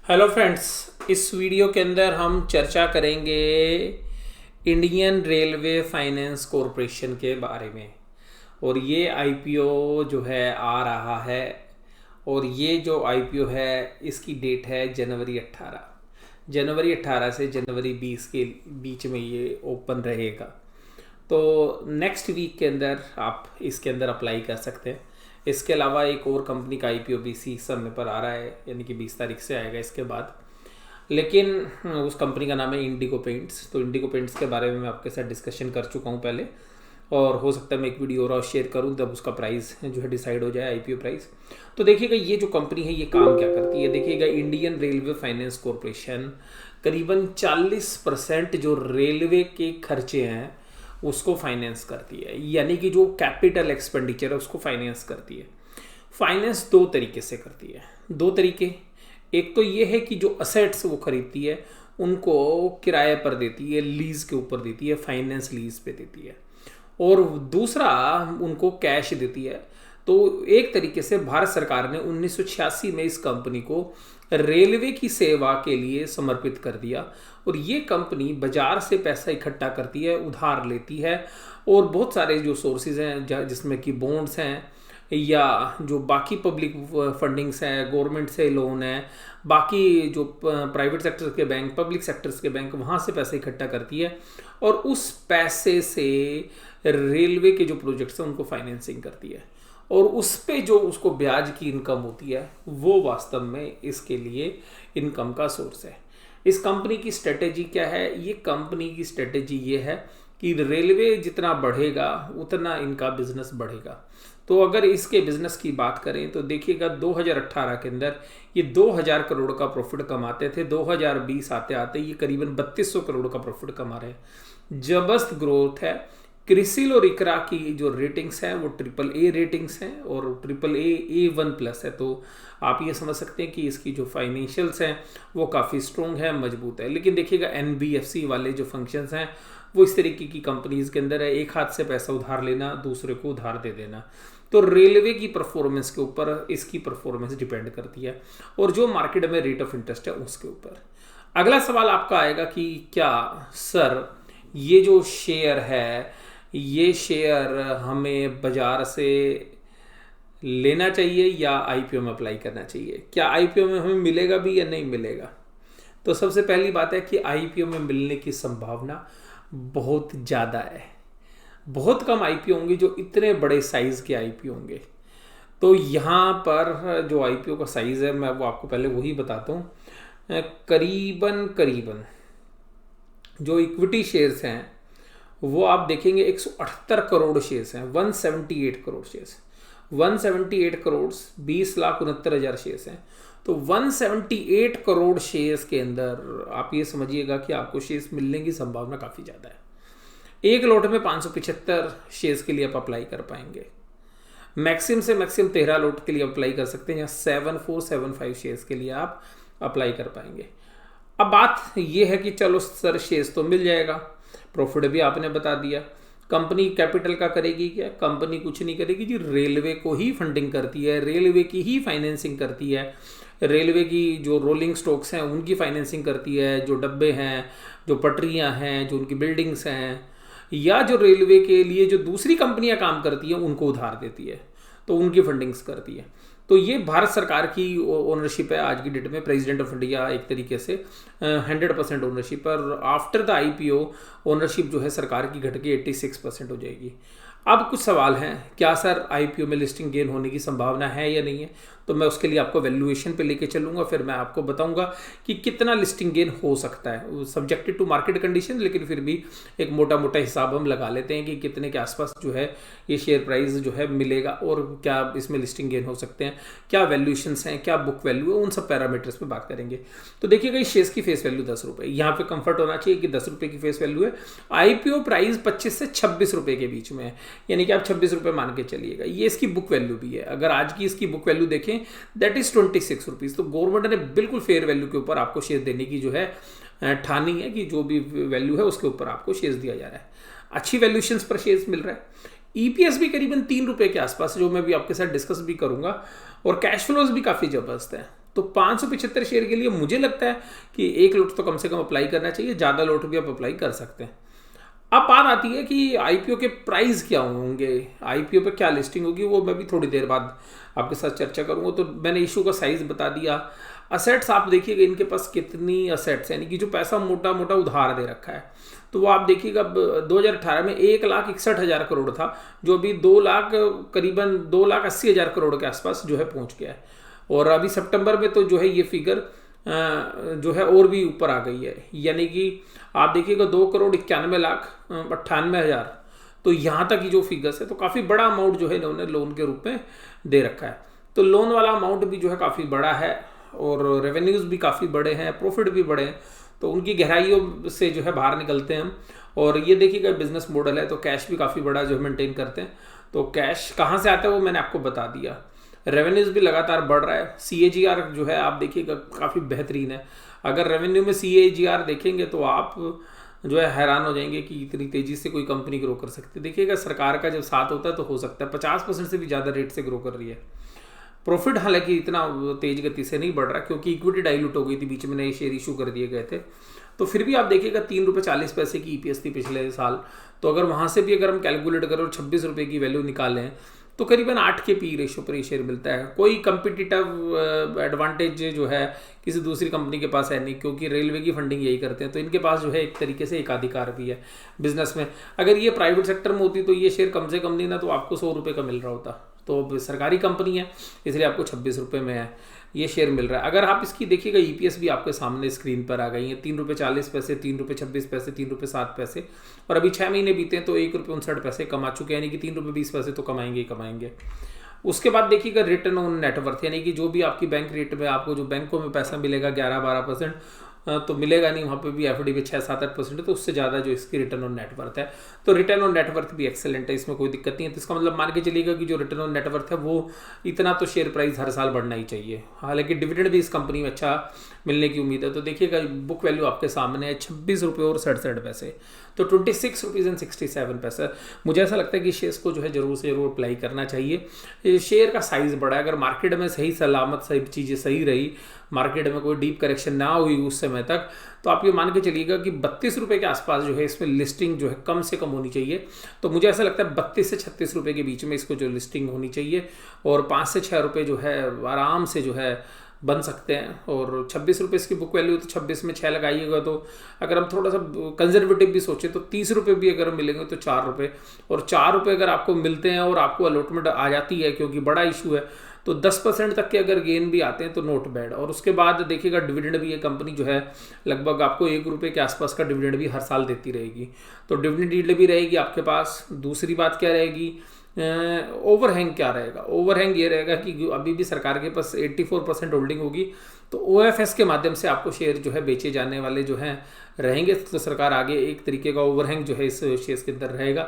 Hello friends, इस video के अंदर हम चर्चा करेंगे इंडियन रेलवे फाइनेंस कॉरपोरेशन के बारे में। और ये आईपीओ जो है आ रहा है, और ये जो आईपीओ है इसकी डेट है जनवरी 18 से जनवरी 20 के बीच में ये ओपन रहेगा। तो नेक्स्ट वीक के अंदर आप इसके अंदर अप्लाई कर सकते हैं। इसके अलावा एक और कंपनी का आईपीओ भी इसी समय पर आ रहा है, यानी कि 20 तारीख से आएगा इसके बाद। लेकिन उस कंपनी का नाम है इंडिगो पेंट्स। तो इंडिगो पेंट्स के बारे में मैं आपके साथ डिस्कशन कर चुका हूँ पहले, और हो सकता है मैं एक वीडियो और शेयर करूँ तब उसका प्राइस जो है डिसाइड हो जाए, आईपीओ प्राइस। तो देखिएगा ये जो कंपनी है ये काम क्या करती है। देखिएगा इंडियन रेलवे फाइनेंस कॉरपोरेशन करीबन 40% जो रेलवे के खर्चे हैं उसको फाइनेंस करती है, यानी कि जो कैपिटल एक्सपेंडिचर है उसको फाइनेंस करती है। फाइनेंस दो तरीके से करती है, दो तरीके। एक तो ये है कि जो असेट्स वो खरीदती है उनको किराए पर देती है, लीज के ऊपर देती है, फाइनेंस लीज पे देती है। और दूसरा उनको कैश देती है। तो एक तरीके से भारत सरकार ने 1986 में इस कंपनी को रेलवे की सेवा के लिए समर्पित कर दिया। और ये कंपनी बाजार से पैसा इकट्ठा करती है, उधार लेती है, और बहुत सारे जो सोर्सेज हैं जिसमें कि बॉन्ड्स हैं या जो बाकी पब्लिक फंडिंग्स हैं, गवर्नमेंट से लोन है, बाकी जो प्राइवेट सेक्टर के बैंक, पब्लिक सेक्टर्स के बैंक, वहाँ से पैसे इकट्ठा करती है। और उस पैसे से रेलवे के जो प्रोजेक्ट्स हैं उनको फाइनेंसिंग करती है, और उस पे जो उसको ब्याज की इनकम होती है वो वास्तव में इसके लिए इनकम का सोर्स है। इस कंपनी की स्ट्रेटेजी क्या है? ये कंपनी की स्ट्रेटेजी ये है कि रेलवे जितना बढ़ेगा उतना इनका बिजनेस बढ़ेगा। तो अगर इसके बिजनेस की बात करें तो देखिएगा 2018 के अंदर ये 2000 करोड़ का प्रॉफिट कमाते थे। 2020 आते आते ये करीबन 3200 करोड़ का प्रॉफिट कमा रहे हैं। जबरदस्त ग्रोथ है। क्रिसिल और इकरा की जो रेटिंग्स हैं वो AAA रेटिंग्स हैं, और AAA A1+ है। तो आप ये समझ सकते हैं कि इसकी जो फाइनेंशियल्स हैं वो काफ़ी स्ट्रॉन्ग है, मजबूत है। लेकिन देखिएगा NBFC वाले जो फंक्शंस हैं वो इस तरीके की कंपनीज के अंदर है, एक हाथ से पैसा उधार लेना, दूसरे को उधार दे देना। तो रेलवे की परफॉर्मेंस के ऊपर इसकी परफॉर्मेंस डिपेंड करती है, और जो मार्केट में रेट ऑफ इंटरेस्ट है उसके ऊपर। अगला सवाल आपका आएगा कि क्या सर ये जो शेयर है ये शेयर हमें बाजार से लेना चाहिए या आईपीओ में अप्लाई करना चाहिए? क्या आईपीओ में हमें मिलेगा भी या नहीं मिलेगा? तो सबसे पहली बात है कि आईपीओ में मिलने की संभावना बहुत ज़्यादा है। बहुत कम आईपीओ होंगे जो इतने बड़े साइज़ के आईपीओ होंगे। तो यहाँ पर जो आईपीओ का साइज़ है मैं वो आपको पहले वही बताता हूँ। करीबन जो इक्विटी शेयर्स हैं वो आप देखेंगे 178 करोड़ शेयर्स हैं, 178 करोड़ शेयर्स, 178 करोड़ 20,69,000 शेयर्स हैं। तो 178 करोड़ शेयर्स के अंदर आप ये समझिएगा कि आपको शेयर्स मिलने की संभावना काफ़ी ज़्यादा है। एक लॉट में 575 शेयर्स के लिए आप अप्लाई कर पाएंगे। मैक्सिमम से मैक्सिमम 13 लॉट के लिए अप्लाई कर सकते हैं, या 7475 शेयर्स के लिए आप अप्लाई कर पाएंगे। अब बात यह है कि चलो सर शेयर्स तो मिल जाएगा, प्रॉफिट भी आपने बता दिया, कंपनी कैपिटल का करेगी क्या? कंपनी कुछ नहीं करेगी जी, रेलवे को ही फंडिंग करती है, रेलवे की ही फाइनेंसिंग करती है, रेलवे की जो रोलिंग स्टॉक्स हैं उनकी फाइनेंसिंग करती है, जो डब्बे हैं, जो पटरियां हैं, जो उनकी बिल्डिंग्स हैं, या जो रेलवे के लिए जो दूसरी कंपनियां काम करती हैं उनको उधार देती है, तो उनकी फंडिंग्स करती है। तो ये भारत सरकार की ओनरशिप है आज की डेट में, प्रेसिडेंट ऑफ इंडिया एक तरीके से 100% ओनरशिप है। और आफ्टर द आईपीओ ओनरशिप जो है सरकार की घट के 86% हो जाएगी। अब कुछ सवाल हैं, क्या सर आईपीओ में लिस्टिंग गेन होने की संभावना है या नहीं है? तो मैं उसके लिए आपको वैल्यूएशन पे लेके चलूंगा, फिर मैं आपको बताऊंगा कि कितना लिस्टिंग गेन हो सकता है, सब्जेक्टेड टू मार्केट कंडीशन, लेकिन फिर भी एक मोटा मोटा हिसाब हम लगा लेते हैं कि कितने के आसपास जो है ये शेयर प्राइस जो है मिलेगा, और क्या इसमें लिस्टिंग गेन हो सकते हैं, क्या वैल्यूएशंस हैं, क्या बुक वैल्यू है, उन सब पैरामीटर्स पे बात करेंगे। तो देखिएगा इस शेयर्स की फेस वैल्यू 10 रुपये, यहाँ पे कंफर्ट होना चाहिए कि 10 रुपये की फेस वैल्यू है। आईपीओ प्राइस 25 से 26 रुपये के बीच में है, यानी कि आप 26 रुपये मान के चलिएगा। ये इसकी बुक वैल्यू भी है। अगर आज की इसकी बुक वैल्यू देखें दैट इज 26 रुपीज़। तो गवर्नमेंट ने बिल्कुल फेयर वैल्यू के ऊपर आपको शेयर देने की जो है ठानी है कि जो भी वैल्यू है उसके ऊपर आपको शेयर दिया जा रहा है। अच्छी वैल्यूशंस पर शेयर मिल रहा है। ईपीएस भी करीबन 3 रुपये के आसपास, जो मैं भी आपके साथ डिस्कस भी करूंगा, और कैश फ्लोज भी काफ़ी ज़बरदस्त है। तो 575 शेयर के लिए मुझे लगता है कि एक लॉट तो कम से कम अप्लाई करना चाहिए, ज़्यादा लॉट भी आप अप्लाई कर सकते हैं। अब बात आती है कि आईपीओ के प्राइस क्या होंगे, आईपीओ पे क्या लिस्टिंग होगी, वो मैं भी थोड़ी देर बाद आपके साथ चर्चा करूंगा। तो मैंने इशू का साइज बता दिया। असेट्स आप देखिएगा इनके पास कितनी असेट्स, यानी कि जो पैसा मोटा मोटा उधार दे रखा है, तो वो आप देखिएगा अब 2018 में 1,61,000 करोड़ था, जो अभी 2 लाख करीबन 2,80,000 करोड़ के आसपास जो है पहुंच गया है। और अभी सितंबर में तो जो है ये फिगर जो है और भी ऊपर आ गई है, यानी कि आप देखिएगा 2,91,98,000, तो यहाँ तक की जो फिगर्स है, तो काफ़ी बड़ा अमाउंट जो है इन्होंने लोन के रूप में दे रखा है। तो लोन वाला अमाउंट भी जो है काफ़ी बड़ा है और रेवेन्यूज़ भी काफ़ी बड़े हैं, प्रॉफिट भी बड़े हैं, तो उनकी गहराइयों से जो है बाहर निकलते हैं हम। और ये देखिएगा बिजनेस मॉडल है, तो कैश भी काफ़ी बड़ा जो है मेंटेन करते हैं। तो कैश कहाँ से आता है वो मैंने आपको बता दिया। रेवेन्यूज भी लगातार बढ़ रहा है। CAGR जो है आप देखिएगा काफ़ी बेहतरीन है। अगर रेवेन्यू में CAGR देखेंगे तो आप जो है हैरान हो जाएंगे कि इतनी तेज़ी से कोई कंपनी ग्रो कर सकती है। देखिएगा सरकार का जब साथ होता है तो हो सकता है 50% से भी ज़्यादा रेट से ग्रो कर रही है। प्रॉफिट हालांकि इतना तेज गति से नहीं बढ़ रहा क्योंकि इक्विटी डाइल्यूट हो गई थी, बीच में नए शेयर इशू कर दिए गए थे। तो फिर भी आप देखिएगा 3 रुपये 40 पैसे की EPS थी पिछले साल। तो अगर वहाँ से भी अगर हम कैलकुलेट करें और 26 रुपये की वैल्यू निकालें तो करीबन 8 के PE रेशो पर ये शेयर मिलता है। कोई कंपिटिटिव एडवांटेज जो है किसी दूसरी कंपनी के पास है नहीं, क्योंकि रेलवे की फंडिंग यही करते हैं, तो इनके पास जो है एक तरीके से एकाधिकार भी है बिजनेस में। अगर ये प्राइवेट सेक्टर में होती तो ये शेयर कम से कम नहीं ना तो आपको 100 रुपये का मिल रहा होता। तो अब सरकारी कंपनी है इसलिए आपको 26 रुपये में है ये शेयर मिल रहा है। अगर आप इसकी देखिएगा EPS भी आपके सामने स्क्रीन पर आ गई है, 3 रुपये 40 पैसे, 3 रुपये 26 पैसे, 3 रुपये 7 पैसे, और अभी 6 महीने बीते हैं तो 1 रुपये 59 पैसे कमा चुके हैं, यानी कि 3 रुपये 20 पैसे तो कमाएंगे ही कमाएंगे। उसके बाद देखिएगा रिटर्न ऑन नेटवर्थ, यानी कि जो भी आपकी बैंक रेट में आपको जो बैंकों में पैसा मिलेगा 11-12% तो मिलेगा नहीं, वहाँ पे भी FD पे 6-7-8% है, तो उससे ज़्यादा जो इसकी रिटर्न ऑन नेटवर्थ है। तो रिटर्न ऑन नेटवर्थ भी एक्सेलेंट है, इसमें कोई दिक्कत नहीं है। तो इसका मतलब मान के चलिएगा कि जो रिटर्न ऑन नेटवर्थ है वो इतना तो शेयर प्राइस हर साल बढ़ना ही चाहिए। हालांकि डिविडेंड भी इस कंपनी में अच्छा मिलने की उम्मीद है। तो देखिएगा बुक वैल्यू आपके सामने है 26 रुपये और 67 पैसे, तो 26 रुपीज़ 67 पैसे। मुझे ऐसा लगता है कि शेयर्स को जो है जरूर से जरूर अप्लाई करना चाहिए। शेयर का साइज़ बड़ा है, अगर मार्केट में सही सलामत सही चीज़ें सही रही, मार्केट में कोई डीप करेक्शन ना हुई उस समय तक, तो आप ये मान के चलिएगा कि 32 रुपये के आसपास जो है इसमें लिस्टिंग जो है कम से कम होनी चाहिए। तो मुझे ऐसा लगता है 32 से 36 रुपये के बीच में इसको जो लिस्टिंग होनी चाहिए, और 5 से 6 रुपये जो है आराम से जो है बन सकते हैं। और 26 रुपये इसकी बुक वैल्यू, तो 26 में 6 लगाइएगा, तो अगर हम थोड़ा सा कंजर्वेटिव भी सोचें तो 30 रुपये भी अगर मिलेंगे तो 4 रुपये, और 4 रुपये अगर आपको मिलते हैं और आपको अलॉटमेंट आ जाती है क्योंकि बड़ा इशू है, तो 10% तक के अगर गेन भी आते हैं तो नोट बैड। और उसके बाद देखिएगा डिविडेंड भी ये कंपनी जो है लगभग आपको 1 रुपये के आसपास का डिविडेंड भी हर साल देती रहेगी, तो डिविडेंड यील्ड भी रहेगी आपके पास। दूसरी बात क्या रहेगी, ओवरहैंग क्या रहेगा, ओवरहैंग ये रहेगा कि अभी भी सरकार के पास 84% होल्डिंग होगी, तो OFS के माध्यम से आपको शेयर जो है बेचे जाने वाले जो हैं रहेंगे, तो सरकार आगे एक तरीके का ओवरहैंग जो है इस शेयर्स के अंदर रहेगा।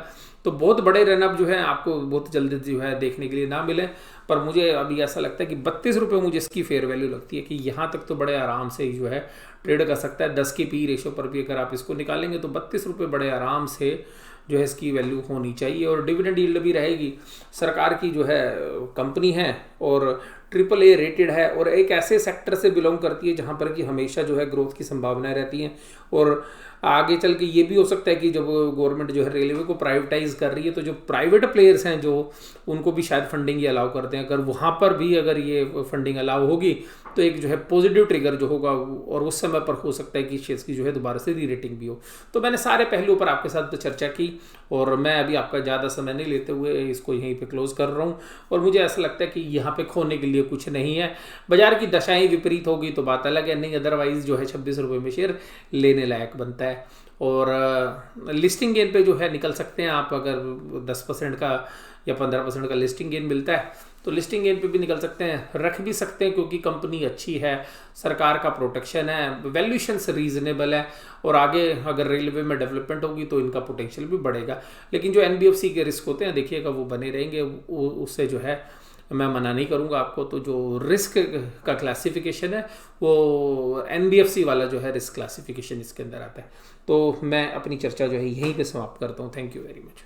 तो बहुत बड़े रनअप जो है आपको बहुत जल्दी जो है देखने के लिए ना मिले, पर मुझे अभी ऐसा लगता है कि 32 रुपये मुझे इसकी फेयर वैल्यू लगती है कि यहाँ तक तो बड़े आराम से जो है ट्रेड कर सकता है। 10 के PE रेशो पर भी अगर आप इसको निकालेंगे तो 32 रुपये बड़े आराम से जो है इसकी वैल्यू होनी चाहिए। और डिविडेंड यील्ड भी रहेगी, सरकार की जो है कंपनी है और AAA रेटेड है, और एक ऐसे सेक्टर से बिलोंग करती है जहाँ पर कि हमेशा जो है ग्रोथ की संभावनाएं रहती हैं। और आगे चल के ये भी हो सकता है कि जब गवर्नमेंट जो है रेलवे को प्राइवेटाइज कर रही है तो जो प्राइवेट प्लेयर्स हैं जो उनको भी शायद फंडिंग ये अलाउ करते हैं, अगर वहाँ पर भी अगर ये फंडिंग अलाउ होगी तो एक जो है पॉजिटिव ट्रिगर जो होगा, और उस समय पर हो सकता है कि शेयर्स की जो है दोबारा से री रेटिंग भी हो। तो मैंने सारे पहलुओं पर आपके साथ चर्चा की, और मैं अभी आपका ज़्यादा समय नहीं लेते हुए इसको यहीं पे क्लोज कर रहा हूँ। और मुझे ऐसा लगता है कि यहाँ पे खोने के लिए कुछ नहीं है। बाजार की दशाएं विपरीत होगी तो बात अलग है, नहीं अदरवाइज जो है 26 रुपये में शेयर लेने लायक बनता है। और लिस्टिंग गेन पे जो है निकल सकते हैं आप, अगर 10% का या 15% का लिस्टिंग गेन मिलता है तो लिस्टिंग गेन पे भी निकल सकते हैं, रख भी सकते हैं क्योंकि कंपनी अच्छी है, सरकार का प्रोटेक्शन है, वैल्यूएशंस रीजनेबल है, और आगे अगर रेलवे में डेवलपमेंट होगी तो इनका पोटेंशियल भी बढ़ेगा। लेकिन जो NBFC के रिस्क होते हैं देखिएगा वो बने रहेंगे, उससे जो है मैं मना नहीं करूंगा आपको। तो जो रिस्क का क्लासिफिकेशन है वो NBFC वाला जो है रिस्क क्लासिफिकेशन इसके अंदर आता है। तो मैं अपनी चर्चा जो है यहीं पे समाप्त करता हूँ। Thank you very much.